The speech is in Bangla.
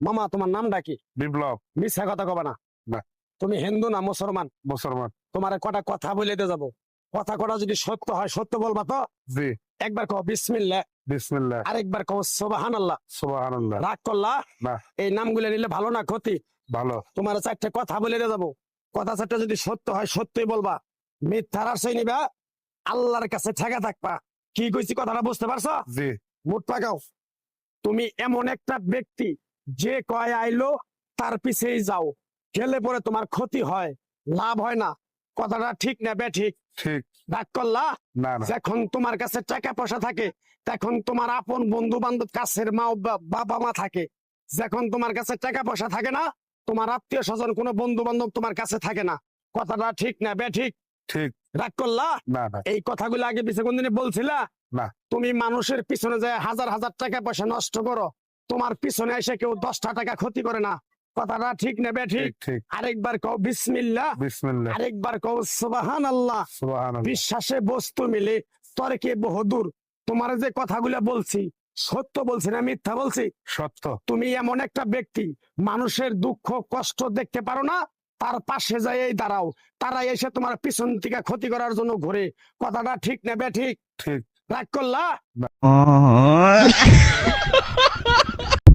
মামা তোমার নামটা কি? বিপ্লব। মিথ্যা কথা কবা না। না। তুমি হিন্দু না মুসলমান? মুসলমান। তোমার কটা কথা বলে দিয়ে যাবো, কথা কটা যদি সত্য হয় সত্য বলবা তো? জি। একবার কও বিসমিল্লাহ, বিসমিল্লাহ, আরেকবার কও সুবহানাল্লাহ। সুবহানাল্লাহ। রাগ করলা? না, এই নামগুলো নিলে ভালো না ক্ষতি? ভালো। তোমার চারটে কথা বলে দিয়ে যাবো, কথা চারটা যদি সত্য হয় সত্যই বলবা, মিথ্যার আশ্রয় নিবা, আল্লাহর কাছে ঠেকা থাকবা। কি কইছি কথাটা বুঝতে পারছো? জি। মুখ লাগাও। তুমি এমন একটা ব্যক্তি যে কয় আইলো তার পিছেই যাও, গেলে পরে তোমার ক্ষতি হয়, লাভ হয় না। কথাটা ঠিক না বে ঠিক? ঠিক। রাগ করলা? না না। যখন তোমার কাছে টাকা পয়সা থাকে তখন তোমার আপন বন্ধু বান্ধব, কাছের মা বাবা মা থাকে। যখন তোমার কাছে টাকা পয়সা থাকে না, তোমার আত্মীয় স্বজন কোনো বন্ধু বান্ধব তোমার কাছে থাকে না। কথাটা ঠিক না বে ঠিক? ঠিক। রাগ করলা? না না। এই কথাগুলো আগে পিছে কোনদিনে বলছিলা? না। তুমি মানুষের পিছনে যায় হাজার হাজার টাকা পয়সা নষ্ট করো, তোমার পিছনে এসে কেউ 10টা টাকা ক্ষতি করে না। কথাটা ঠিক না বে ঠিক? ঠিক ঠিক। আরেকবার কও বিসমিল্লাহ, বিসমিল্লাহ, আরেকবার কও সুবহানাল্লাহ। সুবহানাল্লাহ। বিশ্বাসে বস্তু মিলে তর্কে বহুদূর। তোমার যে কথাগুলো বলছি সত্য বলছি না মিথ্যা বলছি? সত্য। তুমি এমন একটা ব্যক্তি, মানুষের দুঃখ কষ্ট দেখতে পারো না, তার পাশে যাই দাঁড়াও, তারা এসে তোমার পিছন থেকে ক্ষতি করার জন্য ঘুরে। কথাটা ঠিক না বে ঠিক? ঠিক। রাগ করলা? না।